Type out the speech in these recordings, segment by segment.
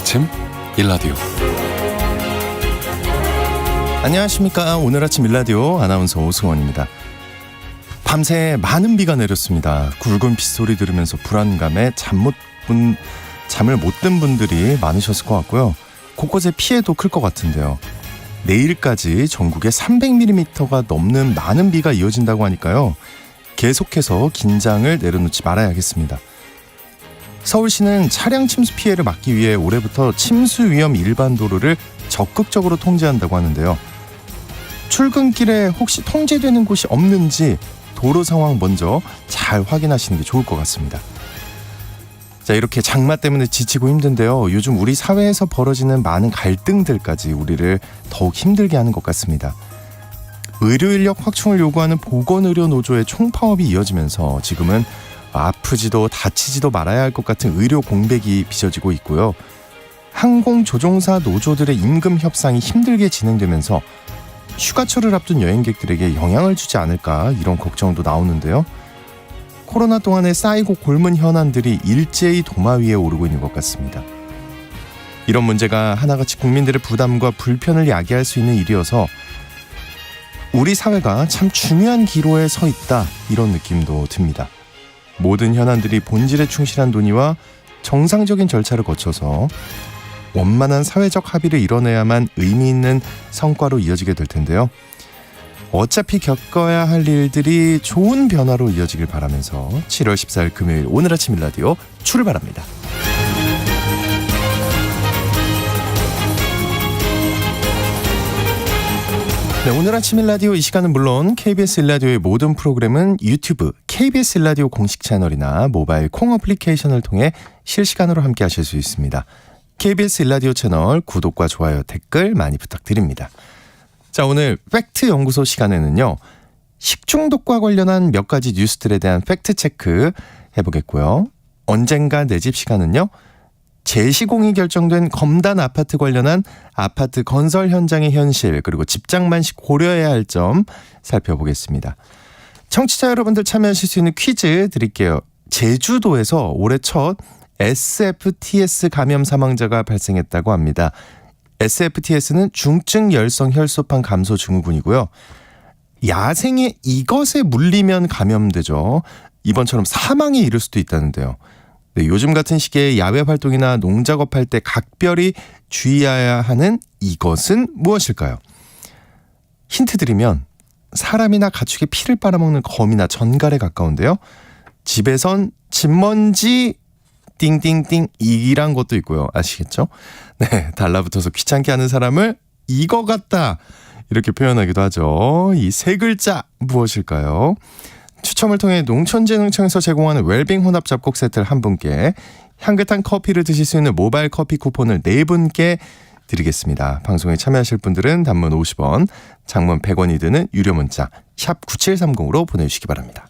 아침 일라디오. 안녕하십니까. 오늘 아침 일라디오 아나운서 오승원입니다. 밤새 많은 비가 내렸습니다. 굵은 빗소리 들으면서 불안감에 잠을 못 든 분들이 많으셨을 것 같고요. 곳곳에 피해도 클 것 같은데요. 내일까지 전국에 300mm가 넘는 많은 비가 이어진다고 하니까요. 계속해서 긴장을 내려놓지 말아야겠습니다. 서울시는 차량 침수 피해를 막기 위해 올해부터 침수 위험 일반 도로를 적극적으로 통제한다고 하는데요. 출근길에 혹시 통제되는 곳이 없는지 도로 상황 먼저 잘 확인하시는 게 좋을 것 같습니다. 자, 이렇게 장마 때문에 지치고 힘든데요. 요즘 우리 사회에서 벌어지는 많은 갈등들까지 우리를 더욱 힘들게 하는 것 같습니다. 의료 인력 확충을 요구하는 보건의료 노조의 총파업이 이어지면서 지금은 아프지도 다치지도 말아야 할 것 같은 의료 공백이 빚어지고 있고요. 항공조종사 노조들의 임금 협상이 힘들게 진행되면서 휴가철을 앞둔 여행객들에게 영향을 주지 않을까 이런 걱정도 나오는데요. 코로나 동안에 쌓이고 곪은 현안들이 일제히 도마 위에 오르고 있는 것 같습니다. 이런 문제가 하나같이 국민들의 부담과 불편을 야기할 수 있는 일이어서 우리 사회가 참 중요한 기로에 서 있다 이런 느낌도 듭니다. 모든 현안들이 본질에 충실한 논의와 정상적인 절차를 거쳐서 원만한 사회적 합의를 이뤄내야만 의미 있는 성과로 이어지게 될 텐데요. 어차피 겪어야 할 일들이 좋은 변화로 이어지길 바라면서 7월 14일 금요일 오늘 아침 일라디오 출발합니다. 네, 오늘 아침 일라디오 이 시간은 물론 KBS 일라디오의 모든 프로그램은 유튜브 KBS 일라디오 공식 채널이나 모바일 콩 어플리케이션을 통해 실시간으로 함께 하실 수 있습니다. KBS 일라디오 채널 구독과 좋아요, 댓글 많이 부탁드립니다. 자, 오늘 팩트 연구소 시간에는요. 식중독과 관련한 몇 가지 뉴스들에 대한 팩트 체크 해보겠고요. 언젠가 내 집 시간은요. 재시공이 결정된 검단 아파트 관련한 아파트 건설 현장의 현실 그리고 집장만식 고려해야 할 점 살펴보겠습니다. 청취자 여러분들 참여하실 수 있는 퀴즈 드릴게요. 제주도에서 올해 첫 SFTS 감염 사망자가 발생했다고 합니다. SFTS는 중증 열성 혈소판 감소 증후군이고요. 야생의 이것에 물리면 감염되죠. 이번처럼 사망에 이를 수도 있다는데요. 네, 요즘 같은 시기에 야외 활동이나 농작업할 때 각별히 주의해야 하는 이것은 무엇일까요? 힌트 드리면 사람이나 가축의 피를 빨아먹는 거미나 전갈에 가까운데요. 집에선 집먼지 띵띵띵 이란 것도 있고요. 아시겠죠? 네, 달라붙어서 귀찮게 하는 사람을 이거 같다 이렇게 표현하기도 하죠. 이 세 글자 무엇일까요? 추첨을 통해 농촌진흥청에서 제공하는 웰빙 혼합 잡곡 세트를 한 분께, 향긋한 커피를 드실 수 있는 모바일 커피 쿠폰을 네 분께 드리겠습니다. 방송에 참여하실 분들은 단문 50원, 장문 100원이 드는 유료 문자 샵 9730으로 보내주시기 바랍니다.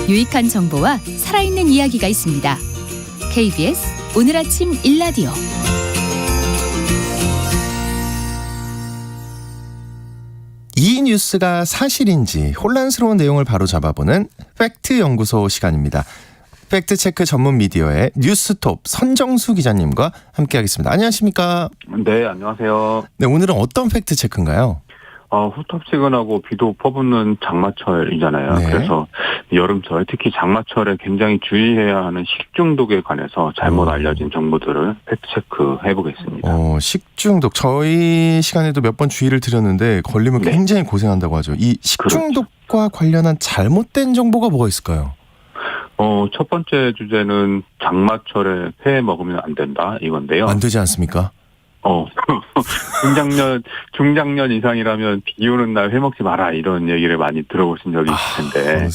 유익한 정보와 살아있는 이야기가 있습니다. KBS 오늘 아침 일라디오. 이 뉴스가 사실인지 혼란스러운 내용을 바로잡아보는 팩트 연구소 시간입니다. 팩트체크 전문 미디어의 뉴스톱 선정수 기자님과 함께하겠습니다. 안녕하십니까? 네, 안녕하세요. 네, 오늘은 어떤 팩트체크인가요? 후텁지근하고 비도 퍼붓는 장마철이잖아요. 네. 그래서 여름철, 특히 장마철에 굉장히 주의해야 하는 식중독에 관해서 잘못 알려진 정보들을 팩트체크 해보겠습니다. 식중독. 저희 시간에도 몇 번 주의를 드렸는데 걸리면 네. 굉장히 고생한다고 하죠. 이 식중독과 관련한 잘못된 정보가 뭐가 있을까요? 첫 번째 주제는 장마철에 회 먹으면 안 된다 이건데요. 안 되지 않습니까? 중장년 이상이라면 비 오는 날 회 먹지 마라 이런 얘기를 많이 들어보신 적이 있을 텐데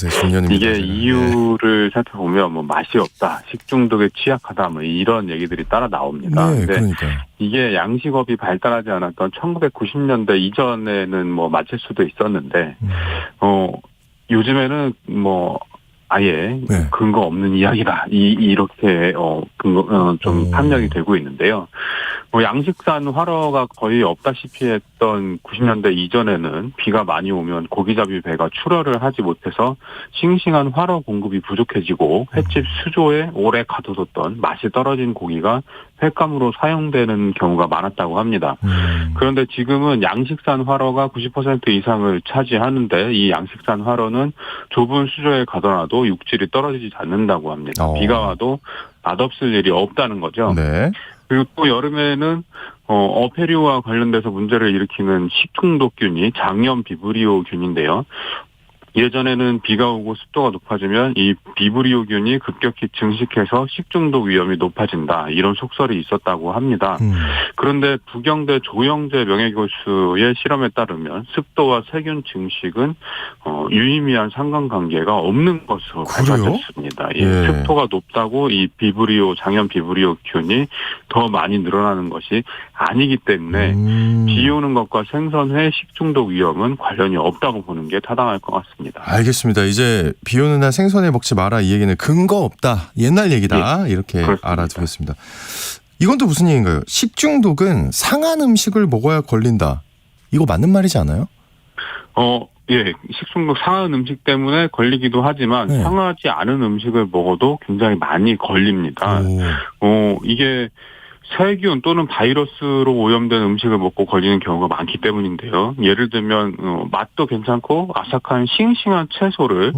이게 이유를 살펴보면 뭐 맛이 없다, 식중독에 취약하다 뭐 이런 얘기들이 따라 나옵니다. 네, 근데 그러니까요. 이게 양식업이 발달하지 않았던 1990년대 이전에는 뭐 맞을 수도 있었는데 요즘에는 뭐 아예 네. 근거 없는 이야기다. 이렇게 좀 판명이 되고 있는데요. 양식산 활어가 거의 없다시피 했던 90년대 이전에는 비가 많이 오면 고기잡이 배가 출하를 하지 못해서 싱싱한 활어 공급이 부족해지고 횟집 수조에 오래 가둬뒀던 맛이 떨어진 고기가 횟감으로 사용되는 경우가 많았다고 합니다. 그런데 지금은 양식산 활어가 90% 이상을 차지하는데 이 양식산 활어는 좁은 수조에 가둬놔도 육질이 떨어지지 않는다고 합니다. 비가 와도 맛없을 일이 없다는 거죠. 네. 그리고 또 여름에는 어패류와 관련돼서 문제를 일으키는 식중독균이 장염 비브리오균인데요. 예전에는 비가 오고 습도가 높아지면 이 비브리오균이 급격히 증식해서 식중독 위험이 높아진다. 이런 속설이 있었다고 합니다. 그런데 부경대 조영재 명예교수의 실험에 따르면 습도와 세균 증식은 유의미한 상관관계가 없는 것으로 밝혀졌습니다. 예. 습도가 높다고 이 장염 비브리오균이 더 많이 늘어나는 것이 아니기 때문에 비 오는 것과 생선회 식중독 위험은 관련이 없다고 보는 게 타당할 것 같습니다. 알겠습니다. 이제 비 오는 날 생선회 먹지 마라 이 얘기는 근거 없다. 옛날 얘기다. 이렇게 그렇습니다. 알아두겠습니다. 이건 또 무슨 얘기인가요? 식중독은 상한 음식을 먹어야 걸린다. 이거 맞는 말이지 않아요? 예. 식중독 상한 음식 때문에 걸리기도 하지만 상하지 않은 음식을 먹어도 굉장히 많이 걸립니다. 이게 세균 또는 바이러스로 오염된 음식을 먹고 걸리는 경우가 많기 때문인데요. 예를 들면 맛도 괜찮고 아삭한 싱싱한 채소를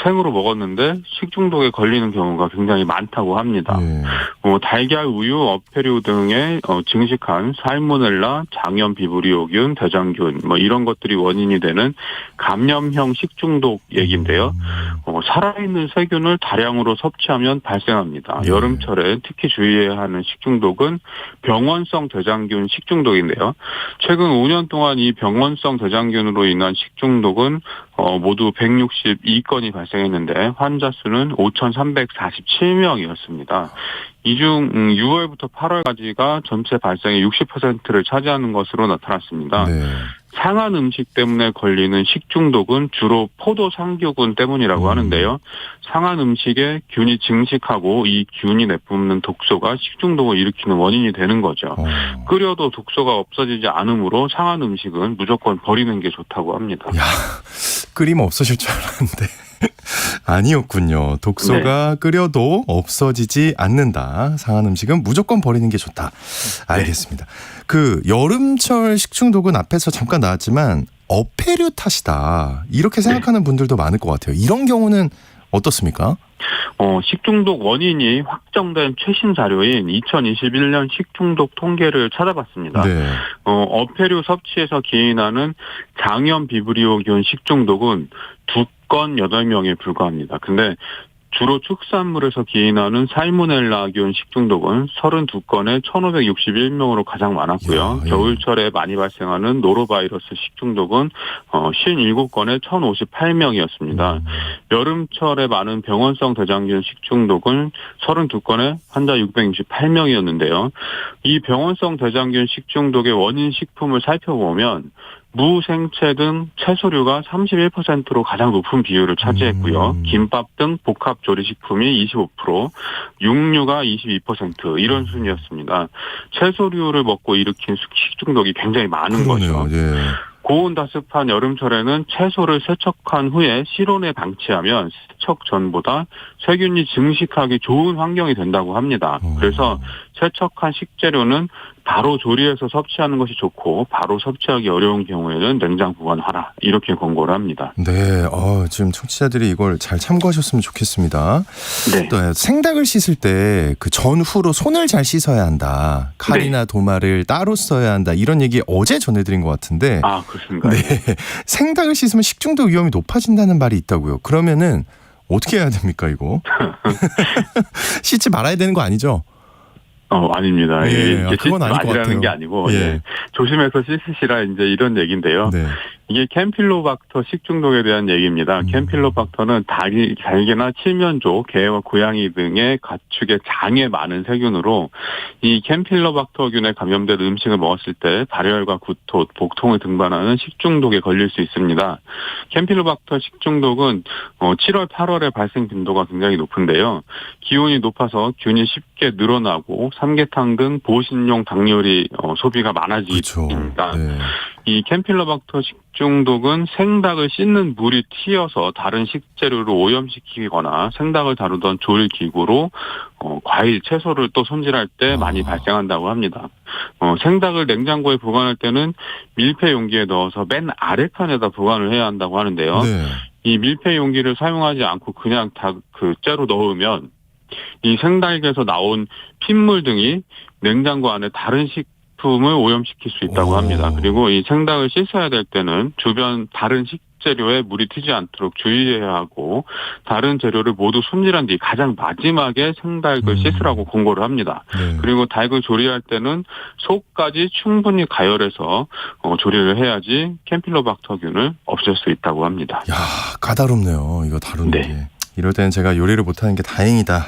생으로 먹었는데 식중독에 걸리는 경우가 굉장히 많다고 합니다. 달걀, 우유, 어패류 등에 증식한 살모넬라, 장염 비브리오균, 대장균 이런 것들이 원인이 되는 감염형 식중독 얘기인데요. 살아있는 세균을 다량으로 섭취하면 발생합니다. 여름철에 특히 주의해야 하는 식중독은 병원성 대장균 식중독인데요. 최근 5년 동안 이 병원성 대장균으로 인한 식중독은 모두 162건이 발생했는데 환자 수는 5,347명이었습니다. 이 중 6월부터 8월까지가 전체 발생의 60%를 차지하는 것으로 나타났습니다. 상한 음식 때문에 걸리는 식중독은 주로 포도상규균 때문이라고 하는데요. 상한 음식에 균이 증식하고 이 균이 내뿜는 독소가 식중독을 일으키는 원인이 되는 거죠. 끓여도 독소가 없어지지 않으므로 상한 음식은 무조건 버리는 게 좋다고 합니다. 야, 끓이면 없어질 줄 알았는데 아니었군요. 독소가 끓여도 없어지지 않는다. 상한 음식은 무조건 버리는 게 좋다. 알겠습니다. 그 여름철 식중독은 앞에서 잠깐 나왔지만 어패류 탓이다. 이렇게 생각하는 분들도 많을 것 같아요. 이런 경우는 어떻습니까? 식중독 원인이 확정된 최신 자료인 2021년 식중독 통계를 찾아봤습니다. 어패류 섭취에서 기인하는 장염 비브리오균 식중독은 2건 8명에 불과합니다. 근데 주로 축산물에서 기인하는 살모넬라균 식중독은 32건에 1,561명으로 가장 많았고요. 겨울철에 많이 발생하는 노로바이러스 식중독은 57건에 1,058명이었습니다. 여름철에 많은 병원성 대장균 식중독은 32건에 환자 668명이었는데요. 이 병원성 대장균 식중독의 원인 식품을 살펴보면 무생채 등 채소류가 31%로 가장 높은 비율을 차지했고요. 김밥 등 복합 조리식품이 25%, 육류가 22% 이런 순이었습니다. 채소류를 먹고 일으킨 식중독이 굉장히 많은 거죠. 고온다습한 여름철에는 채소를 세척한 후에 실온에 방치하면 세척 전보다 세균이 증식하기 좋은 환경이 된다고 합니다. 그래서 세척한 식재료는 바로 조리해서 섭취하는 것이 좋고 바로 섭취하기 어려운 경우에는 냉장 보관하라 이렇게 권고를 합니다. 네, 지금 청취자들이 이걸 잘 참고하셨으면 좋겠습니다. 또 생닭을 씻을 때 그 전후로 손을 잘 씻어야 한다. 칼이나 도마를 따로 써야 한다. 이런 얘기 어제 전해드린 것 같은데. 그렇습니까? 생닭을 씻으면 식중독 위험이 높아진다는 말이 있다고요. 그러면은 어떻게 해야 됩니까, 이거? 씻지 말아야 되는 거 아니죠? 아닙니다. 그건 아닐 것 같아요. 게 아니고 조심해서 씻으시라 이제 이런 얘기인데요. 이게 캠필로박터 식중독에 대한 얘기입니다. 캠필로박터는 달개나 칠면조, 개와 고양이 등의 가축의 장에 많은 세균으로 이 캠필로박터균에 감염된 음식을 먹었을 때 발열과 구토, 복통을 등반하는 식중독에 걸릴 수 있습니다. 캠필로박터 식중독은 7월, 8월에 발생 빈도가 굉장히 높은데요. 기온이 높아서 균이 쉽게 늘어나고 삼계탕 등 보신용 닭 요리 소비가 많아집니다. 네. 이 캠필로박터 식중독은 생닭을 씻는 물이 튀어서 다른 식재료를 오염시키거나 생닭을 다루던 조리 기구로 과일, 채소를 또 손질할 때 많이 발생한다고 합니다. 생닭을 냉장고에 보관할 때는 밀폐 용기에 넣어서 맨 아래 칸에다 보관을 해야 한다고 하는데요. 네. 이 밀폐 용기를 사용하지 않고 그냥 째로 넣으면 이 생닭에서 나온 핏물 등이 냉장고 안에 다른 식품을 오염시킬 수 있다고 합니다. 그리고 이 생닭을 씻어야 될 때는 주변 다른 식재료에 물이 튀지 않도록 주의해야 하고 다른 재료를 모두 손질한 뒤 가장 마지막에 생닭을 씻으라고 권고를 합니다. 네. 그리고 닭을 조리할 때는 속까지 충분히 가열해서 조리를 해야지 캠필로박터균을 없앨 수 있다고 합니다. 야, 까다롭네요. 이거 다루는 게. 네. 이럴 때는 제가 요리를 못하는 게 다행이다.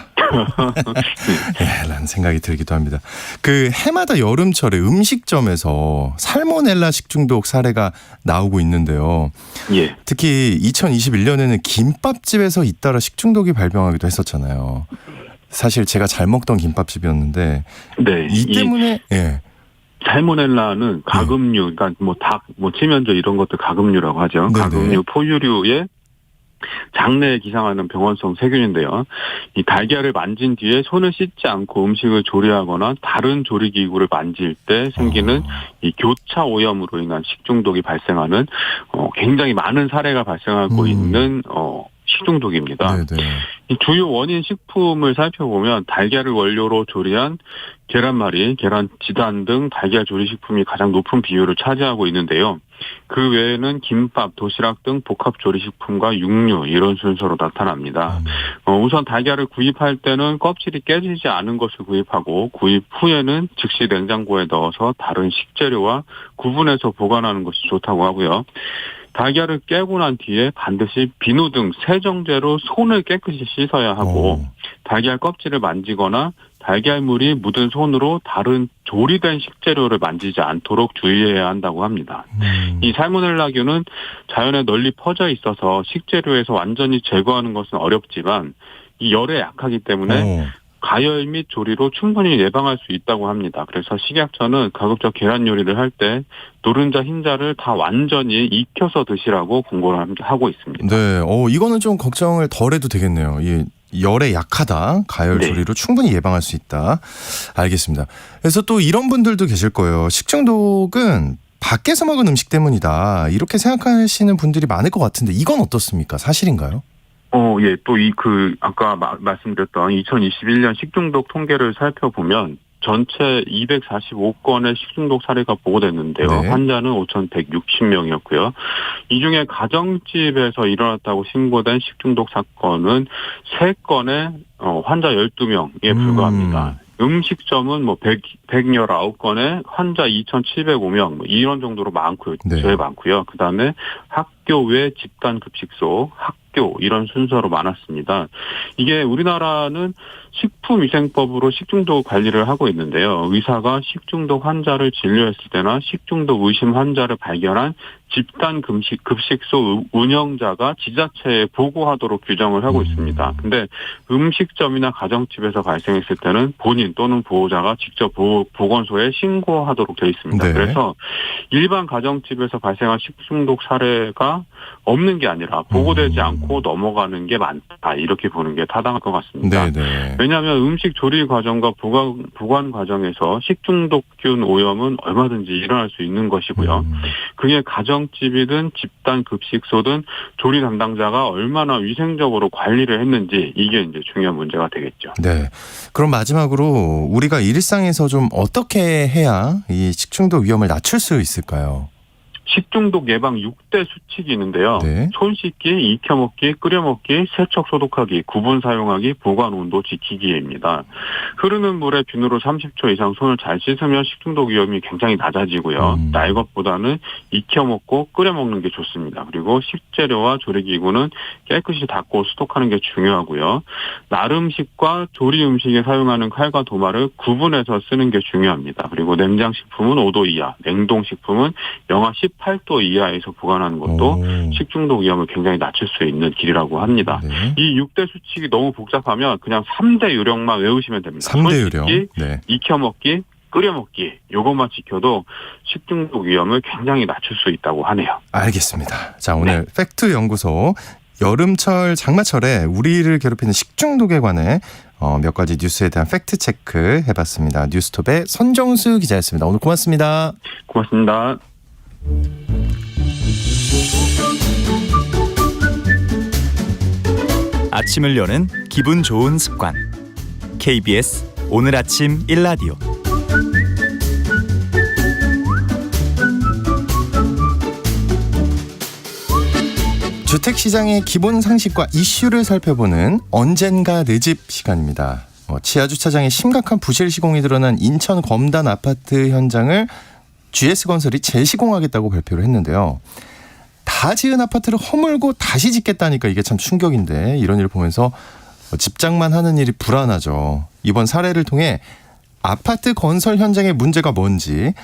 네, 라는 생각이 들기도 합니다. 그 해마다 여름철에 음식점에서 살모넬라 식중독 사례가 나오고 있는데요. 예. 특히 2021년에는 김밥집에서 잇따라 식중독이 발병하기도 했었잖아요. 사실 제가 잘 먹던 김밥집이었는데 네, 이 때문에 예. 살모넬라는 가금류, 그러니까 닭, 칠면조 이런 것들 가금류라고 하죠. 네네. 가금류, 포유류의 장내에 기상하는 병원성 세균인데요. 이 달걀을 만진 뒤에 손을 씻지 않고 음식을 조리하거나 다른 조리기구를 만질 때 생기는 이 교차 오염으로 인한 식중독이 발생하는 굉장히 많은 사례가 발생하고 있는 식중독입니다. 이 주요 원인 식품을 살펴보면 달걀을 원료로 조리한 계란말이, 계란 지단 등 달걀 조리식품이 가장 높은 비율을 차지하고 있는데요. 그 외에는 김밥, 도시락 등 복합 조리식품과 육류 이런 순서로 나타납니다. 우선 달걀을 구입할 때는 껍질이 깨지지 않은 것을 구입하고 구입 후에는 즉시 냉장고에 넣어서 다른 식재료와 구분해서 보관하는 것이 좋다고 하고요. 달걀을 깨고 난 뒤에 반드시 비누 등 세정제로 손을 깨끗이 씻어야 하고 달걀 껍질을 만지거나 달걀물이 묻은 손으로 다른 조리된 식재료를 만지지 않도록 주의해야 한다고 합니다. 이 살모넬라균은 자연에 널리 퍼져 있어서 식재료에서 완전히 제거하는 것은 어렵지만 이 열에 약하기 때문에 가열 및 조리로 충분히 예방할 수 있다고 합니다. 그래서 식약처는 가급적 계란 요리를 할 때 노른자, 흰자를 다 완전히 익혀서 드시라고 권고를 하고 있습니다. 네, 이거는 좀 걱정을 덜 해도 되겠네요. 열에 약하다, 가열 조리로 충분히 예방할 수 있다. 알겠습니다. 그래서 또 이런 분들도 계실 거예요. 식중독은 밖에서 먹은 음식 때문이다. 이렇게 생각하시는 분들이 많을 것 같은데 이건 어떻습니까? 사실인가요? 예, 또 아까 말씀드렸던 2021년 식중독 통계를 살펴보면 전체 245건의 식중독 사례가 보고됐는데요. 네. 환자는 5,160명이었고요. 이 중에 가정집에서 일어났다고 신고된 식중독 사건은 3건에 환자 12명에 불과합니다. 음식점은 119건에 환자 2,705명 이런 정도로 많고요. 네. 제일 많고요. 그다음에 학교 외 집단 급식소, 학교 이런 순서로 많았습니다. 이게 우리나라는 식품위생법으로 식중독 관리를 하고 있는데요. 의사가 식중독 환자를 진료했을 때나 식중독 의심 환자를 발견한 집단 급식소 운영자가 지자체에 보고하도록 규정을 하고 있습니다. 근데 음식점이나 가정집에서 발생했을 때는 본인 또는 보호자가 직접 보건소에 신고하도록 되어 있습니다. 네. 그래서 일반 가정집에서 발생한 식중독 사례가 없는 게 아니라 보고되지 않고 넘어가는 게 많다. 이렇게 보는 게 타당할 것 같습니다. 네네. 왜냐하면 음식 조리 과정과 보관 과정에서 식중독균 오염은 얼마든지 일어날 수 있는 것이고요. 그게 가정집이든 집단 급식소든 조리 담당자가 얼마나 위생적으로 관리를 했는지 이게 이제 중요한 문제가 되겠죠. 네. 그럼 마지막으로 우리가 일상에서 좀 어떻게 해야 이 식중독 위험을 낮출 수 있을까요? 식중독 예방 6대 수칙이 있는데요. 네. 손 씻기, 익혀먹기, 끓여먹기, 세척 소독하기, 구분 사용하기, 보관 온도 지키기입니다. 흐르는 물에 비누로 30초 이상 손을 잘 씻으면 식중독 위험이 굉장히 낮아지고요. 날 것보다는 익혀먹고 끓여먹는 게 좋습니다. 그리고 식재료와 조리기구는 깨끗이 닦고 소독하는 게 중요하고요. 날 음식과 조리 음식에 사용하는 칼과 도마를 구분해서 쓰는 게 중요합니다. 그리고 냉장식품은 5도 이하, 냉동식품은 영하 18도 이하에서 보관하는 것도 식중독 위험을 굉장히 낮출 수 있는 길이라고 합니다. 네. 이 6대 수칙이 너무 복잡하면 그냥 3대 요령만 외우시면 됩니다. 3대 요령. 네. 익혀먹기, 끓여먹기 요것만 지켜도 식중독 위험을 굉장히 낮출 수 있다고 하네요. 알겠습니다. 자, 오늘 팩트 연구소 여름철 장마철에 우리를 괴롭히는 식중독에 관해 몇 가지 뉴스에 대한 팩트 체크 해봤습니다. 뉴스톱의 선정수 기자였습니다. 오늘 고맙습니다. 고맙습니다. 아침을 여는 기분 좋은 습관. KBS 오늘 아침 일라디오. 주택시장의 기본 상식과 이슈를 살펴보는 언젠가 내 집 시간입니다. 지하주차장에 심각한 부실 시공이 드러난 인천 검단 아파트 현장을 GS건설이 재시공하겠다고 발표를 했는데요. 다 지은 아파트를 허물고 다시 짓겠다니까 이게 참 충격인데, 이런 일을 보면서 집장만 하는 일이 불안하죠. 이번 사례를 통해 아파트 건설 현장의 문제가 뭔지,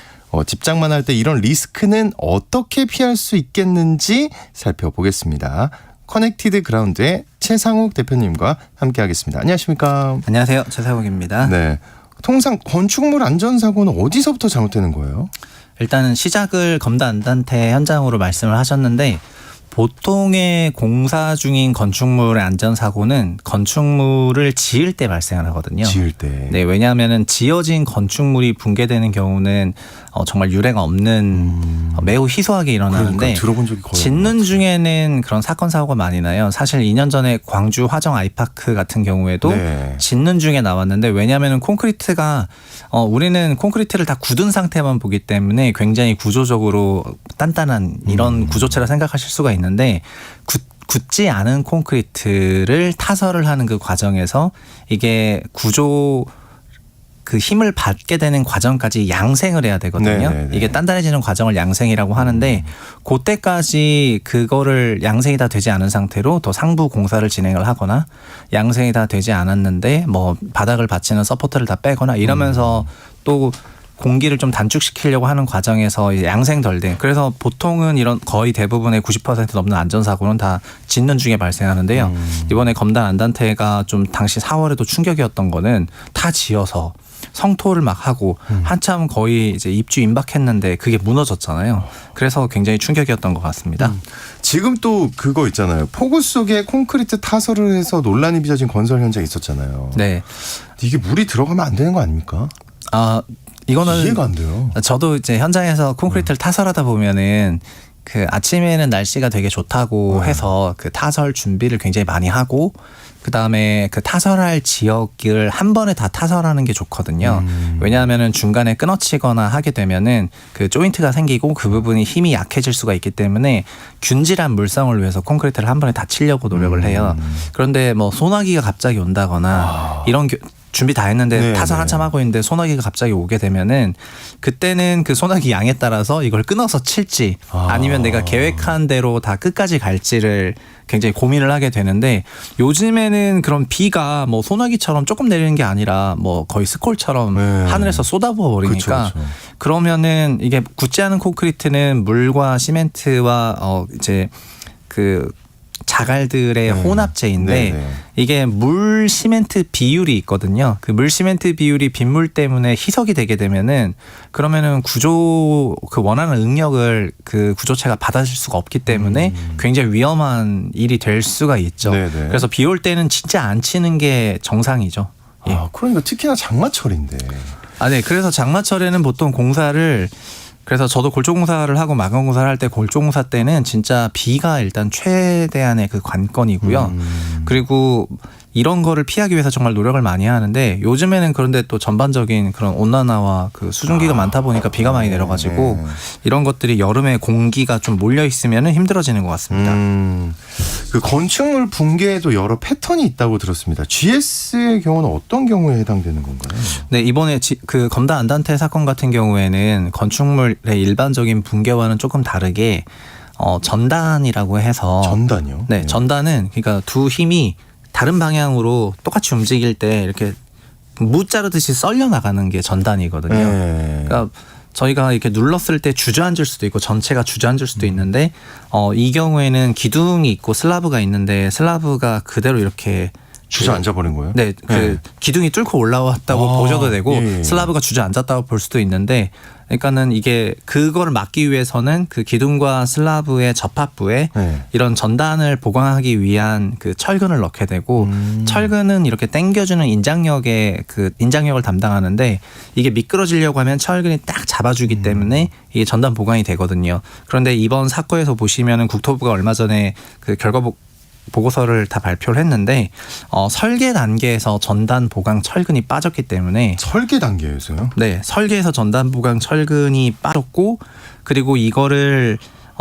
집장만 할 때 이런 리스크는 어떻게 피할 수 있겠는지 살펴보겠습니다. 커넥티드 그라운드의 최상욱 대표님과 함께하겠습니다. 안녕하십니까? 안녕하세요. 최상욱입니다. 네. 통상 건축물 안전사고는 어디서부터 잘못되는 거예요? 일단은 시작을 검단 안단태 현장으로 말씀을 하셨는데, 보통의 공사 중인 건축물의 안전사고는 건축물을 지을 때 발생하거든요. 지을 때. 네, 왜냐하면은 지어진 건축물이 붕괴되는 경우는 정말 유례가 없는 매우 희소하게 일어나는데, 그러니까 들어본 적이 거의 짓는 중에는 그런 사건 사고가 많이 나요. 사실 2년 전에 광주 화정 아이파크 같은 경우에도 네. 짓는 중에 나왔는데, 왜냐하면은 콘크리트가 우리는 콘크리트를 다 굳은 상태만 보기 때문에 굉장히 구조적으로 단단한 이런 구조체라 생각하실 수가 있는데, 굳지 않은 콘크리트를 타설을 하는 그 과정에서 이게 구조 그 힘을 받게 되는 과정까지 양생을 해야 되거든요. 네네네. 이게 단단해지는 과정을 양생이라고 하는데, 그때까지 그거를 양생이 다 되지 않은 상태로 더 상부 공사를 진행을 하거나, 양생이 다 되지 않았는데 뭐 바닥을 받치는 서포터를 다 빼거나 이러면서 또 공기를 좀 단축시키려고 하는 과정에서 이제 양생덜 된, 그래서 보통은 이런 거의 대부분의 90% 넘는 안전사고는 다 짓는 중에 발생하는데요. 이번에 검단 안단태가 좀 당시 4월에도 충격이었던 거는 다 지어서 성토를 막 하고 한참 거의 이제 입주 임박했는데 그게 무너졌잖아요. 그래서 굉장히 충격이었던 것 같습니다. 지금 또 그거 있잖아요. 폭우 속에 콘크리트 타설을 해서 논란이 빚어진 건설 현장이 있었잖아요. 네. 이게 물이 들어가면 안 되는 거 아닙니까? 이거는 이해가 안 돼요. 저도 이제 현장에서 콘크리트를 타설하다 보면은 그 아침에는 날씨가 되게 좋다고 해서 그 타설 준비를 굉장히 많이 하고, 그 다음에 그 타설할 지역을 한 번에 다 타설하는 게 좋거든요. 왜냐하면은 중간에 끊어치거나 하게 되면은 그 조인트가 생기고 그 부분이 힘이 약해질 수가 있기 때문에 균질한 물성을 위해서 콘크리트를 한 번에 다 치려고 노력을 해요. 그런데 뭐 소나기가 갑자기 온다거나 이런 준비 다 했는데 네, 타설 네. 한참 하고 있는데 소나기가 갑자기 오게 되면은, 그때는 그 소나기 양에 따라서 이걸 끊어서 칠지 아니면 내가 계획한 대로 다 끝까지 갈지를 굉장히 고민을 하게 되는데, 요즘에는 그런 비가 뭐 소나기처럼 조금 내리는 게 아니라 뭐 거의 스콜처럼 네. 하늘에서 쏟아부어 버리니까, 그쵸. 그러면은 이게 굳지 않은 콘크리트는 물과 시멘트와 이제 그 자갈들의 혼합체인데, 네네. 이게 물 시멘트 비율이 있거든요. 그 물 시멘트 비율이 빗물 때문에 희석이 되게 되면은, 그러면은 구조 그 원하는 응력을 그 구조체가 받아줄 수가 없기 때문에 굉장히 위험한 일이 될 수가 있죠. 네네. 그래서 비 올 때는 진짜 안 치는 게 정상이죠. 예. 그러니까 특히나 장마철인데. 네. 그래서 장마철에는 보통 공사를, 그래서 저도 골조공사를 하고 마감공사를 할 때 골조공사 때는 진짜 비가 일단 최대한의 그 관건이고요. 그리고 이런 거를 피하기 위해서 정말 노력을 많이 하는데 요즘에는 그런데 또 전반적인 그런 온난화와 그 수증기가 많다 보니까 비가 많이 내려가지고 이런 것들이 여름에 공기가 좀 몰려 있으면은 힘들어지는 것 같습니다. 그 건축물 붕괴에도 여러 패턴이 있다고 들었습니다. GS의 경우는 어떤 경우에 해당되는 건가요? 네, 이번에 그 검다 안단테 사건 같은 경우에는 건축물의 일반적인 붕괴와는 조금 다르게 전단이라고 해서 전단이요? 네, 전단은 그러니까 두 힘이 다른 방향으로 똑같이 움직일 때 이렇게 무 자르듯이 썰려 나가는 게 전단이거든요. 그러니까 저희가 이렇게 눌렀을 때 주저앉을 수도 있고 전체가 주저앉을 수도 있는데 이 경우에는 기둥이 있고 슬라브가 있는데 슬라브가 그대로 이렇게 주저앉아 버린 거예요? 네, 그 기둥이 뚫고 올라왔다고 보셔도 되고 슬라브가 주저앉았다고 볼 수도 있는데, 그러니까는 이게 그거를 막기 위해서는 그 기둥과 슬라브의 접합부에 이런 전단을 보강하기 위한 그 철근을 넣게 되고 철근은 이렇게 당겨주는 인장력의 그 인장력을 담당하는데 이게 미끄러지려고 하면 철근이 딱 잡아주기 때문에 이게 전단 보강이 되거든요. 그런데 이번 사건에서 보시면은 국토부가 얼마 전에 그 결과 보고서를 다 발표를 했는데 설계 단계에서 전단 보강 철근이 빠졌기 때문에 설계 단계에서요? 네, 설계에서 전단 보강 철근이 빠졌고 그리고 이거를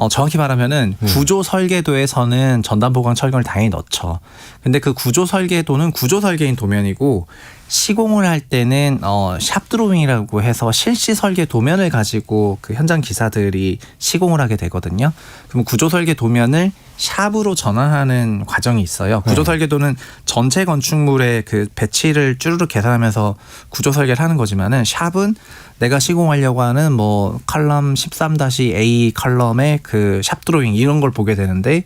정확히 말하면은 구조 설계도에서는 전단 보강 철근을 당연히 넣죠. 근데 그 구조 설계도는 구조 설계인 도면이고 시공을 할 때는 샵 드로잉이라고 해서 실시 설계 도면을 가지고 그 현장 기사들이 시공을 하게 되거든요. 그럼 구조 설계 도면을 샵으로 전환하는 과정이 있어요. 구조 설계도는 전체 건축물의 그 배치를 쭈르륵 계산하면서 구조 설계를 하는 거지만은 샵은 내가 시공하려고 하는 뭐 컬럼 13-A 컬럼의 그 샵 드로잉 이런 걸 보게 되는데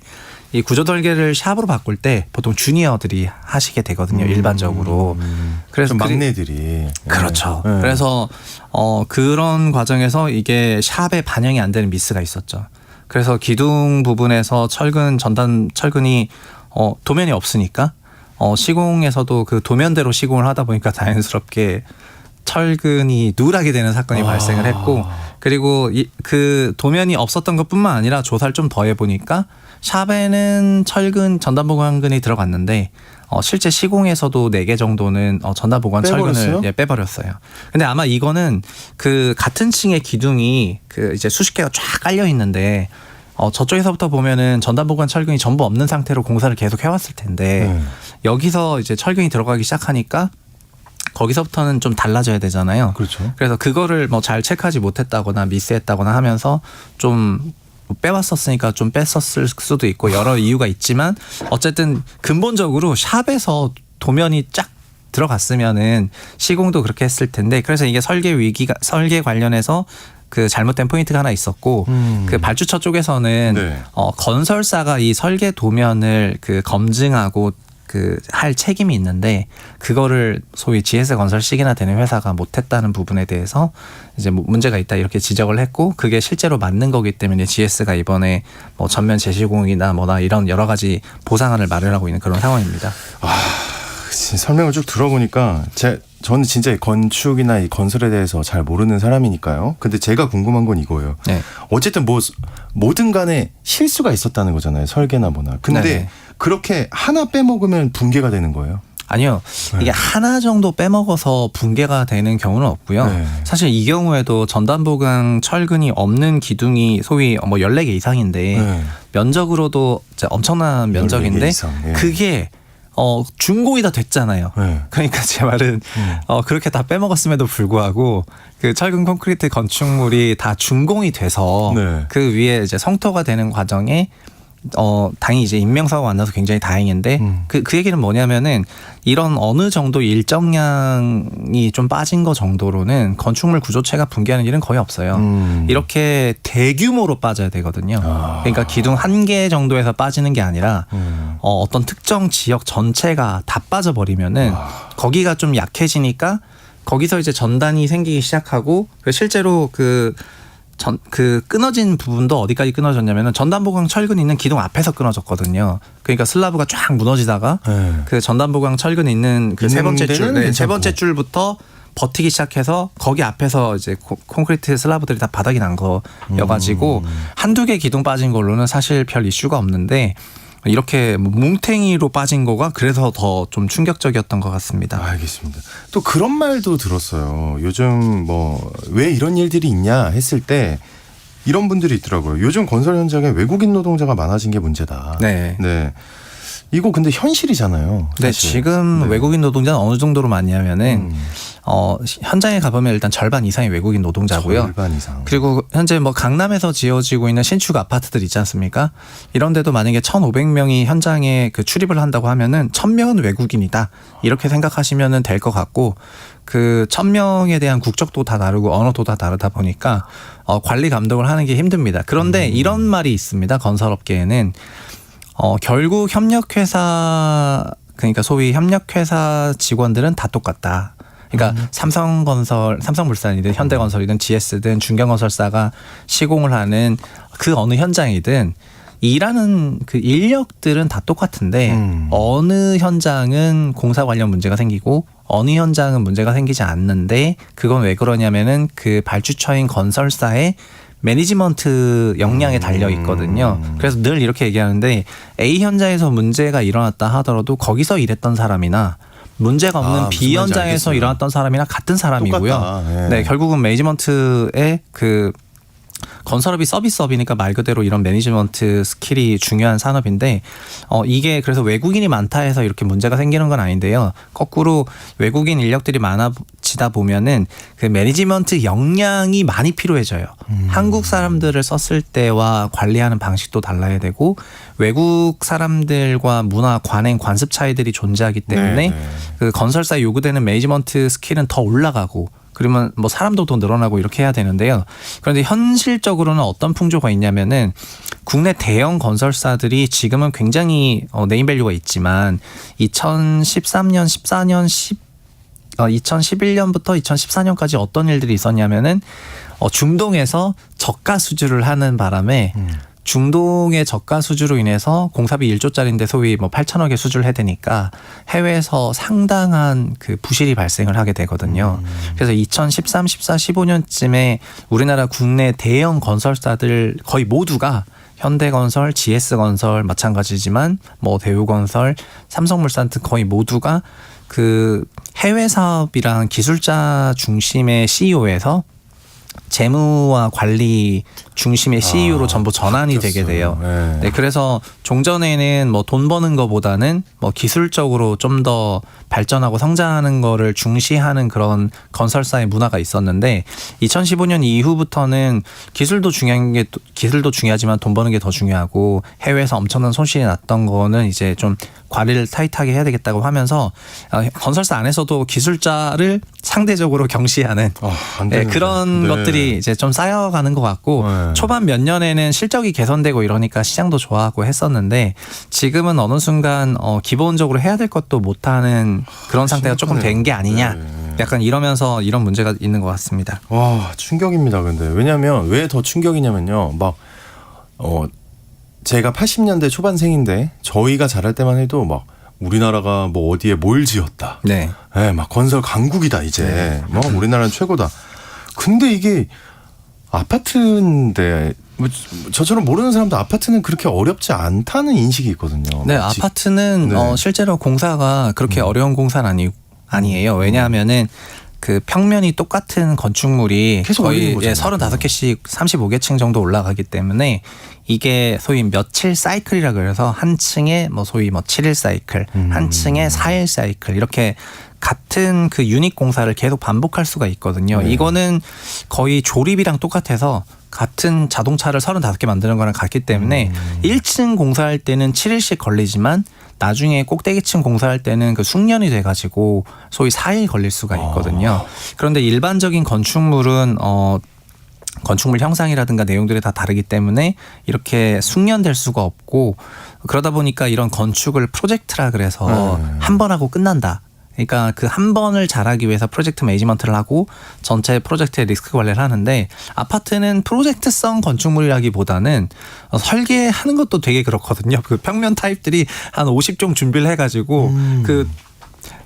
이 구조 설계를 샵으로 바꿀 때 보통 주니어들이 하시게 되거든요. 일반적으로. 그래서 막내들이. 그렇죠. 그래서 그런 과정에서 이게 샵에 반영이 안 되는 미스가 있었죠. 그래서 기둥 부분에서 전단 철근이 도면이 없으니까 시공에서도 그 도면대로 시공을 하다 보니까 자연스럽게 철근이 누락이 되는 사건이 발생을 했고 그리고 그 도면이 없었던 것뿐만 아니라 조사를 좀 더 해보니까 샵에는 철근 전단 보강근이 들어갔는데 실제 시공에서도 4개 정도는 전단 보강 철근을 빼버렸어요. 근데 아마 이거는 그 같은 층의 기둥이 그 이제 수십 개가 쫙 깔려 있는데 저쪽에서부터 보면은 전단 보강 철근이 전부 없는 상태로 공사를 계속 해왔을 텐데 여기서 이제 철근이 들어가기 시작하니까 거기서부터는 좀 달라져야 되잖아요. 그렇죠. 그래서 그거를 뭐 잘 체크하지 못했다거나 미스했다거나 하면서 좀 빼왔었으니까 좀 뺐었을 수도 있고 여러 이유가 있지만 어쨌든 근본적으로 샵에서 도면이 쫙 들어갔으면은 시공도 그렇게 했을 텐데 그래서 이게 설계 관련해서 그 잘못된 포인트가 하나 있었고 그 발주처 쪽에서는 건설사가 이 설계 도면을 그 검증하고 그 할 책임이 있는데 그거를 소위 GS 건설식이나 되는 회사가 못했다는 부분에 대해서 이제 뭐 문제가 있다 이렇게 지적을 했고 그게 실제로 맞는 거기 때문에 GS가 이번에 뭐 전면 재시공이나 뭐나 이런 여러 가지 보상안을 마련하고 있는 그런 상황입니다. 설명을 쭉 들어보니까 저는 진짜 이 건축이나 이 건설에 대해서 잘 모르는 사람이니까요. 근데 제가 궁금한 건 이거예요. 어쨌든 뭐든 간에 실수가 있었다는 거잖아요. 설계나 뭐나. 근데 그렇게 하나 빼먹으면 붕괴가 되는 거예요? 아니요. 이게 하나 정도 빼먹어서 붕괴가 되는 경우는 없고요. 사실 이 경우에도 전단 보강 철근이 없는 기둥이 소위 뭐 14개 이상인데 면적으로도 엄청난 면적인데 그게 준공이 다 됐잖아요. 그러니까 제 말은 그렇게 다 빼먹었음에도 불구하고 그 철근 콘크리트 건축물이 다 준공이 돼서 그 위에 이제 성토가 되는 과정에 당연히 이제 인명사고가 안 나서 굉장히 다행인데 그 얘기는 뭐냐면은 이런 어느 정도 일정량이 좀 빠진 거 정도로는 건축물 구조체가 붕괴하는 일은 거의 없어요. 이렇게 대규모로 빠져야 되거든요. 그러니까 기둥 1개 정도에서 빠지는 게 아니라 어떤 특정 지역 전체가 다 빠져버리면은 거기가 좀 약해지니까 거기서 이제 전단이 생기기 시작하고 실제로 그 끊어진 부분도 어디까지 끊어졌냐면은 전단 보강 철근 있는 기둥 앞에서 끊어졌거든요. 그러니까 슬라브가 쫙 무너지다가 그 전단 보강 철근 있는 그 세 번째 줄부터 버티기 시작해서 거기 앞에서 이제 콘크리트 슬라브들이 다 바닥이 난 거여가지고 한두 개 기둥 빠진 걸로는 사실 별 이슈가 없는데 이렇게 뭐 뭉탱이로 빠진 거가 그래서 더 좀 충격적이었던 것 같습니다. 알겠습니다. 또 그런 말도 들었어요. 요즘 뭐 왜 이런 일들이 있냐 했을 때 이런 분들이 있더라고요. 요즘 건설 현장에 외국인 노동자가 많아진 게 문제다. 네. 네. 이거 근데 현실이잖아요. 네, 사실. 지금 네. 외국인 노동자는 어느 정도로 많냐면은 현장에 가보면 일단 절반 이상이 외국인 노동자고요. 절반 이상. 그리고 현재 뭐 강남에서 지어지고 있는 신축 아파트들 있지 않습니까? 이런 데도 만약에 1,500명이 현장에 그 출입을 한다고 하면은 1,000명은 외국인이다. 이렇게 생각하시면은 될 것 같고 그 1,000명에 대한 국적도 다 다르고 언어도 다 다르다 보니까 관리 감독을 하는 게 힘듭니다. 그런데 이런 말이 있습니다. 건설업계에는 결국 협력회사 그러니까 소위 협력회사 직원들은 다 똑같다. 그러니까 삼성물산이든 현대건설이든 GS든 중견건설사가 시공을 하는 그 어느 현장이든 일하는 그 인력들은 다 똑같은데 어느 현장은 공사 관련 문제가 생기고 어느 현장은 문제가 생기지 않는데 그건 왜 그러냐면은 그 발주처인 건설사의 매니지먼트 역량에 달려 있거든요. 그래서 늘 이렇게 얘기하는데 A 현장에서 문제가 일어났다 하더라도 거기서 일했던 사람이나 문제가 없는 B 현장에서 일어났던 사람이나 같은 사람이고요. 네. 네, 결국은 매니지먼트의 그 건설업이 서비스업이니까 말 그대로 이런 매니지먼트 스킬이 중요한 산업인데 이게 그래서 외국인이 많다 해서 이렇게 문제가 생기는 건 아닌데요. 거꾸로 외국인 인력들이 많아지다 보면은 그 매니지먼트 역량이 많이 필요해져요. 한국 사람들을 썼을 때와 관리하는 방식도 달라야 되고 외국 사람들과 문화, 관행, 관습 차이들이 존재하기 때문에 그 건설사에 요구되는 매니지먼트 스킬은 더 올라가고 그러면 뭐 사람도 더 늘어나고 이렇게 해야 되는데요. 그런데 현실적으로는 어떤 풍조가 있냐면은 국내 대형 건설사들이 지금은 굉장히 네임밸류가 있지만 2013년, 14년, 2011년부터 2014년까지 어떤 일들이 있었냐면은 중동에서 저가 수주를 하는 바람에 중동의 저가 수주로 인해서 공사비 1조짜리인데 소위 뭐 8천억의 수주를 해야 되니까 해외에서 상당한 그 부실이 발생을 하게 되거든요. 그래서 2013, 14, 15년쯤에 우리나라 국내 대형 건설사들 거의 모두가 현대건설, GS건설 마찬가지지만 뭐 대우건설, 삼성물산 등 거의 모두가 그 해외 사업이랑 기술자 중심의 CEO에서 재무와 관리 중심의 CEO로 전부 전환이 되게 돼요. 네, 그래서 종전에는 뭐 돈 버는 거보다는 뭐 기술적으로 좀 더 발전하고 성장하는 거를 중시하는 그런 건설사의 문화가 있었는데 2015년 이후부터는 기술도 중요하지만 돈 버는 게 더 중요하고 해외에서 엄청난 손실이 났던 거는 이제 좀 관리를 타이트하게 해야 되겠다고 하면서 건설사 안에서도 기술자를 상대적으로 경시하는 그런 것들이 이제 좀 쌓여가는 것 같고 초반 몇 년에는 실적이 개선되고 이러니까 시장도 좋아하고 했었는데 지금은 어느 순간 기본적으로 해야 될 것도 못하는 그런 상태가 조금 된 게 아니냐 약간 이러면서 이런 문제가 있는 것 같습니다. 와 충격입니다. 근데 왜냐하면 왜 더 충격이냐면요. 막 제가 80년대 초반생인데 저희가 자랄 때만 해도 막 우리나라가 뭐 어디에 뭘 지었다. 네, 막 건설 강국이다 이제. 뭐 우리나라는 최고다. 근데 이게 아파트인데 뭐 저처럼 모르는 사람도 아파트는 그렇게 어렵지 않다는 인식이 있거든요. 네, 아파트는 실제로 공사가 그렇게 어려운 공사는 아니에요. 왜냐하면은 그 평면이 똑같은 건축물이 거의 35개씩 35개층 정도 올라가기 때문에 이게 소위 며칠 사이클이라 그래서 한 층에 뭐 소위 뭐 7일 사이클, 한 층에 4일 사이클 이렇게 같은 그 유닛 공사를 계속 반복할 수가 있거든요. 이거는 거의 조립이랑 똑같아서 같은 자동차를 35개 만드는 거랑 같기 때문에 1층 공사할 때는 7일씩 걸리지만 나중에 꼭대기층 공사할 때는 그 숙련이 돼가지고 소위 4일 걸릴 수가 있거든요. 그런데 일반적인 건축물은 건축물 형상이라든가 내용들이 다 다르기 때문에 이렇게 숙련될 수가 없고 그러다 보니까 이런 건축을 프로젝트라 그래서 한 번 하고 끝난다. 그러니까 그 한 번을 잘하기 위해서 프로젝트 매니지먼트를 하고 전체 프로젝트의 리스크 관리를 하는데 아파트는 프로젝트성 건축물이라기보다는 설계하는 것도 되게 그렇거든요. 그 평면 타입들이 한 50종 준비를 해가지고 그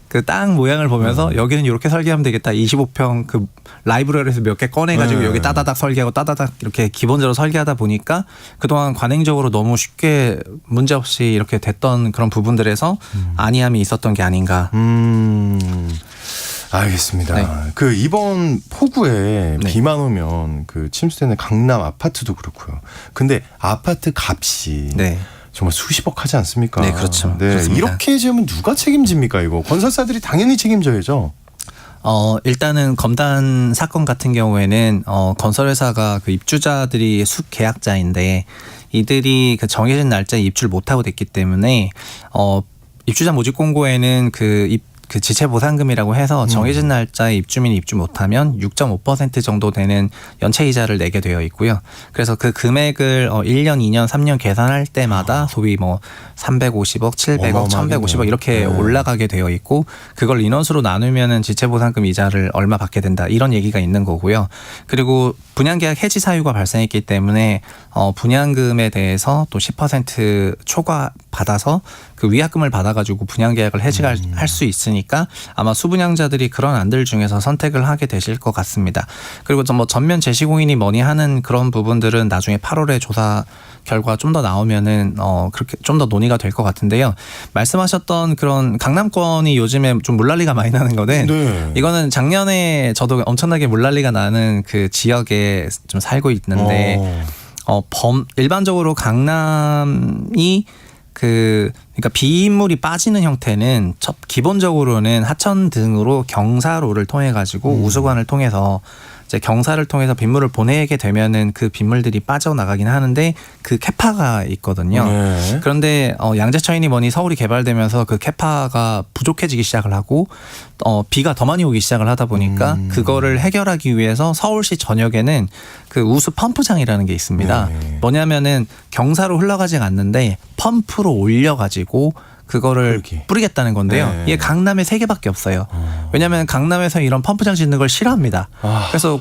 그 땅 모양을 보면서 여기는 이렇게 설계하면 되겠다. 25평 그 라이브러리에서 몇 개 꺼내가지고 여기 따다닥 설계하고 따다닥 이렇게 기본적으로 설계하다 보니까 그동안 관행적으로 너무 쉽게 문제없이 이렇게 됐던 그런 부분들에서 안이함이 있었던 게 아닌가. 알겠습니다. 네. 그 이번 폭우에 네. 비만 오면 그 침수되는 강남 아파트도 그렇고요. 근데 아파트 값이 네. 정말 수십억 하지 않습니까? 네, 그렇죠. 네, 그렇습니다. 이렇게 지으면 누가 책임집니까 이거? 건설사들이 당연히 책임져야죠. 일단은 검단 사건 같은 경우에는 건설회사가 그 입주자들이 계약자인데 이들이 그 정해진 날짜에 입주를 못하고 됐기 때문에 입주자 모집 공고에는 그 지체 보상금이라고 해서 정해진 날짜에 입주민이 입주 못하면 6.5% 정도 되는 연체 이자를 내게 되어 있고요. 그래서 그 금액을 1년, 2년, 3년 계산할 때마다 소위 뭐 350억, 700억, 1150억 이렇게 올라가게 되어 있고 그걸 인원수로 나누면은 지체 보상금 이자를 얼마 받게 된다. 이런 얘기가 있는 거고요. 그리고 분양계약 해지 사유가 발생했기 때문에 분양금에 대해서 또 10% 초과 받아서 그 위약금을 받아가지고 분양계약을 해지할 수 있으니까 아마 수분양자들이 그런 안들 중에서 선택을 하게 되실 것 같습니다. 그리고 뭐 전면 제시공인이 뭐니 하는 그런 부분들은 나중에 8월에 조사 결과 좀 더 나오면은 그렇게 좀 더 논의가 될 것 같은데요. 말씀하셨던 그런 강남권이 요즘에 좀 물난리가 많이 나는 거는 네. 이거는 작년에 저도 엄청나게 물난리가 나는 그 지역에 좀 살고 있는데 일반적으로 강남이 그러니까 비인물이 빠지는 형태는 기본적으로는 하천 등으로 경사로를 통해 가지고 우수관을 통해서 이제 경사를 통해서 빗물을 보내게 되면은 그 빗물들이 빠져나가긴 하는데 그 캐파가 있거든요. 네. 그런데 양재천이니 뭐니 서울이 개발되면서 그 캐파가 부족해지기 시작을 하고 비가 더 많이 오기 시작을 하다 보니까 그거를 해결하기 위해서 서울시 전역에는 그 우수 펌프장이라는 게 있습니다. 네. 뭐냐면은 경사로 흘러가지 않는데 펌프로 올려가지고 그거를 뿌리겠다는 건데요. 네. 이게 강남에 3개밖에 없어요. 왜냐하면 강남에서 이런 펌프장 짓는 걸 싫어합니다. 그래서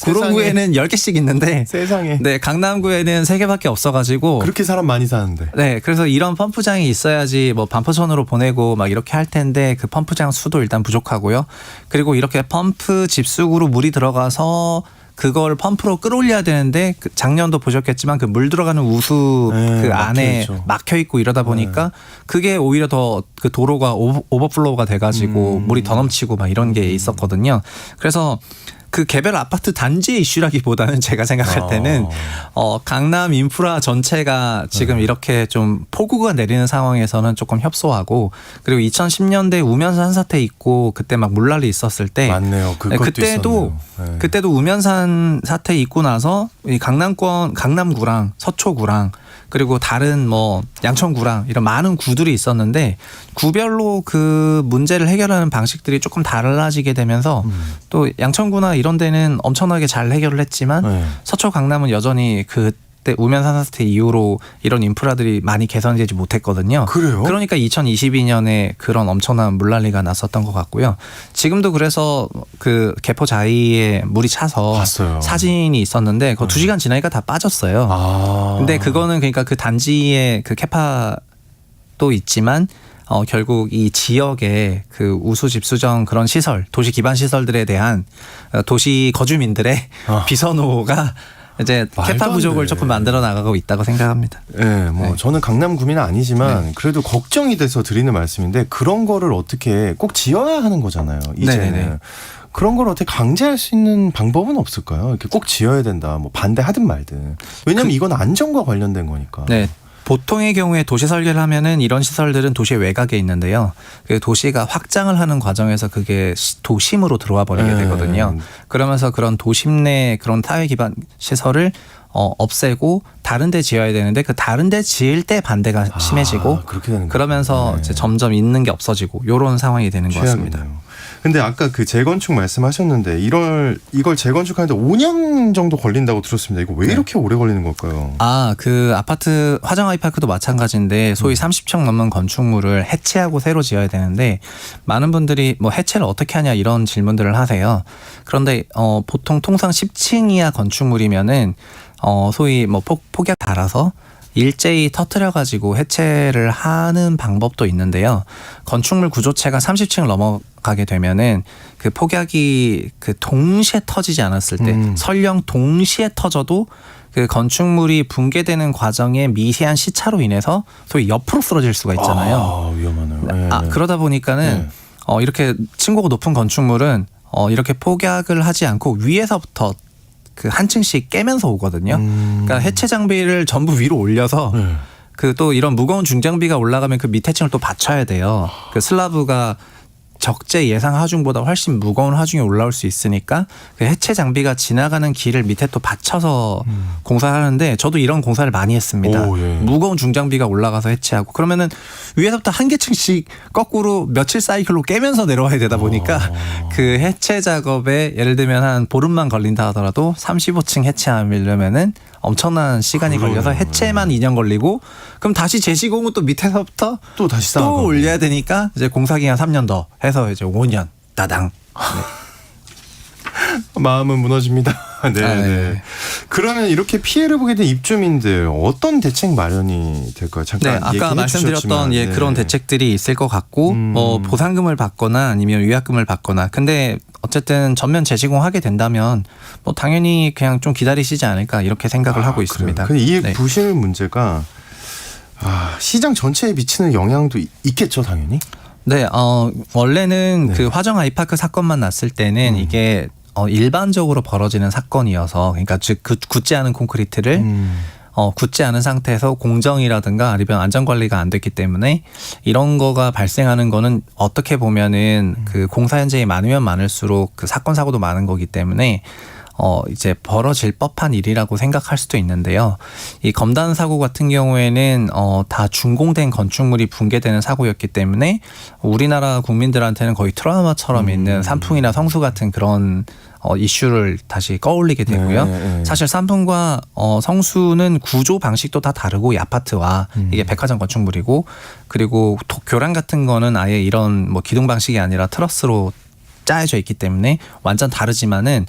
구로구에는 10개씩 있는데 세상에. 네, 강남구에는 3개밖에 없어가지고 그렇게 사람 많이 사는데. 네, 그래서 이런 펌프장이 있어야지 뭐 반포천으로 보내고 막 이렇게 할 텐데 그 펌프장 수도 일단 부족하고요. 그리고 이렇게 펌프 집수구로 물이 들어가서 그걸 펌프로 끌어올려야 되는데 작년도 보셨겠지만 그 물 들어가는 우수 그 안에 막혀 있고 이러다 보니까 그게 오히려 더 그 도로가 오버플로우가 돼가지고 물이 더 넘치고 막 이런 게 있었거든요. 그래서 그 개별 아파트 단지의 이슈라기보다는 제가 생각할 때는 강남 인프라 전체가 지금 이렇게 좀 폭우가 내리는 상황에서는 조금 협소하고 그리고 2010년대 우면산 사태 있고 그때 막 물난리 있었을 때 맞네요. 그때도 우면산 사태 있고 나서 이 강남구랑 서초구랑 그리고 다른 뭐 양천구랑 이런 많은 구들이 있었는데 구별로 그 문제를 해결하는 방식들이 조금 달라지게 되면서 또 양천구나 이런 데는 엄청나게 잘 해결을 했지만 서초 강남은 여전히 그때 우면산 사태 이후로 이런 인프라들이 많이 개선되지 못했거든요. 그래요? 그러니까 2022년에 그런 엄청난 물난리가 났었던 것 같고요. 지금도 그래서 그 개포자이에 물이 차서 봤어요. 사진이 있었는데 그 2시간 지나니까 다 빠졌어요. 근데 그거는 그러니까 그 단지의 그 캐파도 있지만 결국 이 지역의 그 우수 집수정 그런 시설, 도시 기반 시설들에 대한 도시 거주민들의 비선호가 이제 캐파 부족을 조금 만들어 나가고 있다고 생각합니다. 네, 뭐 저는 강남 구민은 아니지만 그래도 걱정이 돼서 드리는 말씀인데 그런 거를 어떻게 꼭 지어야 하는 거잖아요. 이제는. 네네. 그런 걸 어떻게 강제할 수 있는 방법은 없을까요? 이렇게 꼭 지어야 된다, 뭐 반대하든 말든. 왜냐하면 이건 안전과 관련된 거니까. 네. 보통의 경우에 도시 설계를 하면은 이런 시설들은 도시의 외곽에 있는데요. 그 도시가 확장을 하는 과정에서 그게 도심으로 들어와 버리게 되거든요. 그러면서 그런 도심 내 그런 타회 기반 시설을 없애고 다른 데 지어야 되는데 그 다른 데 지을 때 반대가 심해지고 그렇게 되는 그러면서 이제 점점 있는 게 없어지고 이런 상황이 되는 것 같습니다. 근데 아까 그 재건축 말씀하셨는데 이걸 재건축하는데 5년 정도 걸린다고 들었습니다. 이거 왜 이렇게 오래 걸리는 걸까요? 그 아파트 화정 아이파크도 마찬가지인데 소위 30층 넘는 건축물을 해체하고 새로 지어야 되는데 많은 분들이 뭐 해체를 어떻게 하냐 이런 질문들을 하세요. 그런데 보통 통상 10층 이하 건축물이면은 소위 뭐 폭약 달아서 일제히 터트려 가지고 해체를 하는 방법도 있는데요. 건축물 구조체가 30층을 넘어가게 되면은 그 폭약이 그 동시에 터지지 않았을 때 설령 동시에 터져도 그 건축물이 붕괴되는 과정의 미세한 시차로 인해서 소위 옆으로 쓰러질 수가 있잖아요. 위험하네요. 그러다 보니까는 이렇게 층고가 높은 건축물은 이렇게 폭약을 하지 않고 위에서부터 그 한 층씩 깨면서 오거든요. 그러니까 해체 장비를 전부 위로 올려서 그 또 이런 무거운 중장비가 올라가면 그 밑에 층을 또 받쳐야 돼요. 그 슬라브가 적재 예상 하중보다 훨씬 무거운 하중이 올라올 수 있으니까 그 해체 장비가 지나가는 길을 밑에 또 받쳐서 공사하는데 저도 이런 공사를 많이 했습니다. 무거운 중장비가 올라가서 해체하고 그러면은 위에서부터 한 개층씩 거꾸로 며칠 사이클로 깨면서 내려와야 되다 보니까 그 해체 작업에 예를 들면 한 보름만 걸린다 하더라도 35층 해체하려면은 엄청난 시간이 걸려서 해체만 2년 걸리고 그럼 다시 재시공은 또 밑에서부터 또 다시 또 올려야 되니까 이제 공사 기간 3년 더 해서 이제 5년 따당. 마음은 무너집니다. 네. 그러면 이렇게 피해를 보게 된 입주민들 어떤 대책 마련이 될까요? 잠깐 아까 말씀드렸던 그런 대책들이 있을 것 같고 뭐 보상금을 받거나 아니면 위약금을 받거나 근데 어쨌든 전면 재시공하게 된다면 뭐 당연히 그냥 좀 기다리시지 않을까 이렇게 생각을 하고 있습니다. 근데 이 부실 문제가 시장 전체에 미치는 영향도 있겠죠, 당연히. 네, 원래는 그 화정 아이파크 사건만 났을 때는 이게 일반적으로 벌어지는 사건이어서 그러니까 즉 굳지 않은 콘크리트를 굳지 않은 상태에서 공정이라든가 아니면 안전관리가 안 됐기 때문에 이런 거가 발생하는 거는 어떻게 보면은 그 공사 현장이 많으면 많을수록 그 사건 사고도 많은 거기 때문에 이제 벌어질 법한 일이라고 생각할 수도 있는데요. 이 검단 사고 같은 경우에는 다 준공된 건축물이 붕괴되는 사고였기 때문에 우리나라 국민들한테는 거의 트라우마처럼 있는 산풍이나 성수 같은 그런 이슈를 다시 꺼올리게 되고요. 사실 산풍과 성수는 구조 방식도 다 다르고 이 아파트와 이게 백화점 건축물이고 그리고 교량 같은 거는 아예 이런 뭐 기둥 방식이 아니라 트러스로 짜여져 있기 때문에 완전 다르지만은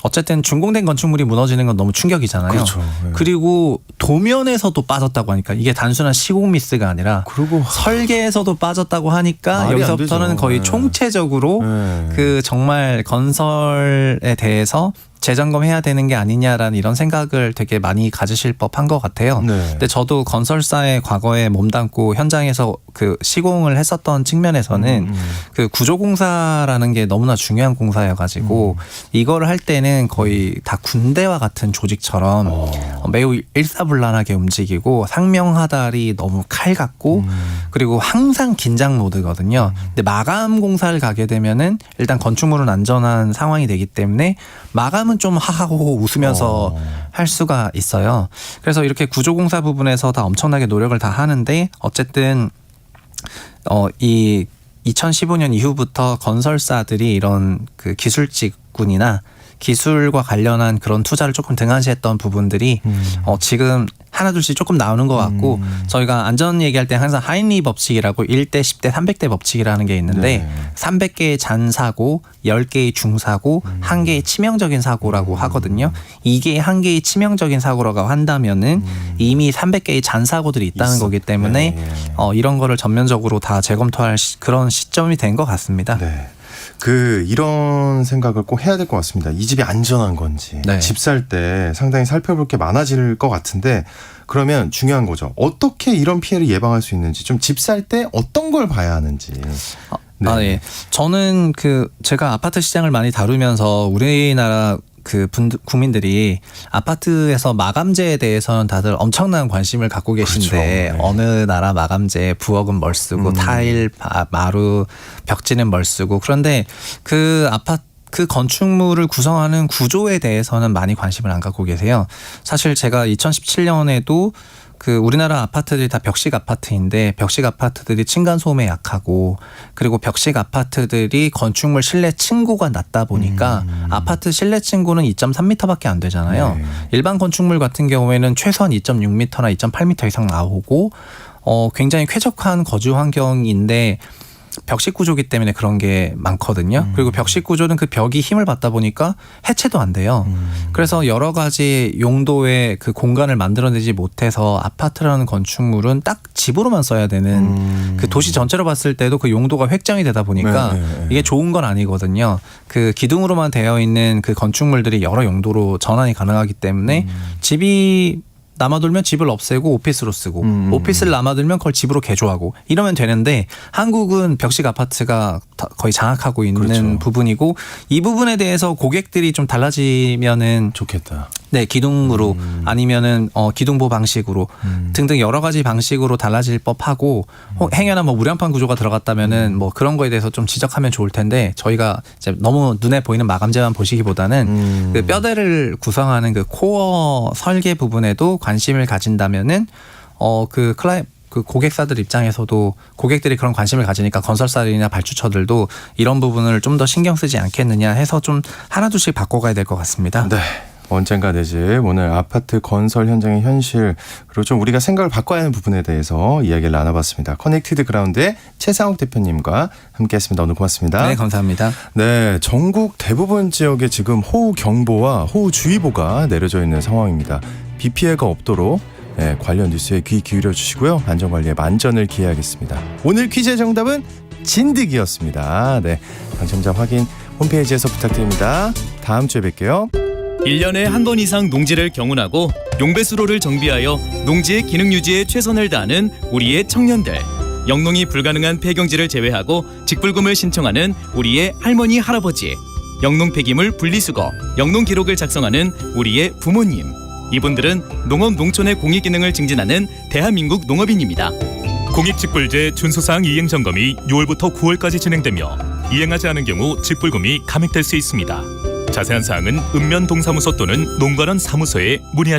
어쨌든 준공된 건축물이 무너지는 건 너무 충격이잖아요. 그렇죠. 그리고 도면에서도 빠졌다고 하니까 이게 단순한 시공 미스가 아니라 그리고 설계에서도 빠졌다고 하니까 여기서부터는 거의 총체적으로 그 정말 건설에 대해서 재점검해야 되는 게 아니냐라는 이런 생각을 되게 많이 가지실 법한 것 같아요. 근데 저도 건설사의 과거에 몸담고 현장에서 그 시공을 했었던 측면에서는 그 구조공사라는 게 너무나 중요한 공사여가지고 이거를 할 때는 거의 다 군대와 같은 조직처럼 매우 일사불란하게 움직이고 상명하달이 너무 칼 같고 그리고 항상 긴장 모드거든요. 근데 마감 공사를 가게 되면은 일단 건축물은 안전한 상황이 되기 때문에 마감은 좀 하하호호 웃으면서 할 수가 있어요. 그래서 이렇게 구조공사 부분에서 다 엄청나게 노력을 다 하는데 어쨌든 이 2015년 이후부터 건설사들이 이런 그 기술직군이나 기술과 관련한 그런 투자를 조금 등한시했던 부분들이 지금 하나둘씩 조금 나오는 것 같고 저희가 안전 얘기할 때 항상 하인리 법칙이라고 1대 10대 300대 법칙이라는 게 있는데 300개의 잔사고 10개의 중사고 1개의 치명적인 사고라고 하거든요. 이게 1개의 치명적인 사고라고 한다면은 이미 300개의 잔사고들이 있다는 거기 때문에 이런 거를 전면적으로 다 재검토할 그런 시점이 된 것 같습니다. 이런 생각을 꼭 해야 될 것 같습니다. 이 집이 안전한 건지 집 살 때 상당히 살펴볼 게 많아질 것 같은데 그러면 중요한 거죠. 어떻게 이런 피해를 예방할 수 있는지 좀 집 살 때 어떤 걸 봐야 하는지. 저는 제가 아파트 시장을 많이 다루면서 우리나라 국민들이 아파트에서 마감재에 대해서는 다들 엄청난 관심을 갖고 계신데 어느 나라 마감재 부엌은 뭘 쓰고 타일, 마루, 벽지는 뭘 쓰고 그런데 그 건축물을 구성하는 구조에 대해서는 많이 관심을 안 갖고 계세요. 사실 제가 2017년에도 우리나라 아파트들이 다 벽식 아파트인데 벽식 아파트들이 층간 소음에 약하고 그리고 벽식 아파트들이 건축물 실내 층고가 낮다 보니까 아파트 실내 층고는 2.3m밖에 안 되잖아요. 일반 건축물 같은 경우에는 최소한 2.6m나 2.8m 이상 나오고 굉장히 쾌적한 거주 환경인데 벽식 구조기 때문에 그런 게 많거든요. 그리고 벽식 구조는 그 벽이 힘을 받다 보니까 해체도 안 돼요. 그래서 여러 가지 용도의 그 공간을 만들어내지 못해서 아파트라는 건축물은 딱 집으로만 써야 되는 그 도시 전체로 봤을 때도 그 용도가 획정이 되다 보니까 이게 좋은 건 아니거든요. 그 기둥으로만 되어 있는 그 건축물들이 여러 용도로 전환이 가능하기 때문에 집이 남아돌면 집을 없애고 오피스로 쓰고 오피스를 남아돌면 그걸 집으로 개조하고 이러면 되는데 한국은 벽식 아파트가 거의 장악하고 있는 그렇죠. 부분이고 이 부분에 대해서 고객들이 좀 달라지면은 좋겠다. 네, 기둥으로 아니면은 기둥보 방식으로 등등 여러 가지 방식으로 달라질 법하고 행여나 뭐 무량판 구조가 들어갔다면은 뭐 그런 거에 대해서 좀 지적하면 좋을 텐데 저희가 이제 너무 눈에 보이는 마감재만 보시기보다는 그 뼈대를 구성하는 그 코어 설계 부분에도 관심을 가진다면은 그 고객사들 입장에서도 고객들이 그런 관심을 가지니까 건설사들이나 발주처들도 이런 부분을 좀 더 신경 쓰지 않겠느냐 해서 좀 하나둘씩 바꿔가야 될 것 같습니다. 네. 언젠가 내 집, 오늘 아파트 건설 현장의 현실, 그리고 좀 우리가 생각을 바꿔야 하는 부분에 대해서 이야기를 나눠봤습니다. 커넥티드 그라운드의 최상욱 대표님과 함께했습니다. 오늘 고맙습니다. 네, 감사합니다. 네, 전국 대부분 지역에 지금 호우경보와 호우주의보가 내려져 있는 상황입니다. 비 피해가 없도록 관련 뉴스에 귀 기울여 주시고요. 안전관리에 만전을 기해야겠습니다. 오늘 퀴즈의 정답은 진드기였습니다. 네, 당첨자 확인 홈페이지에서 부탁드립니다. 다음 주에 뵐게요. 1년에 한 번 이상 농지를 경운하고 용배수로를 정비하여 농지의 기능 유지에 최선을 다하는 우리의 청년들. 영농이 불가능한 폐경지를 제외하고 직불금을 신청하는 우리의 할머니 할아버지. 영농 폐기물 분리수거, 영농 기록을 작성하는 우리의 부모님. 이분들은 농업 농촌의 공익 기능을 증진하는 대한민국 농업인입니다. 공익직불제 준수사항 이행 점검이 6월부터 9월까지 진행되며 이행하지 않은 경우 직불금이 감액될 수 있습니다. 자세한 사항은 읍면 동사무소 또는 농가련 사무소에 문의하시기 바랍니다.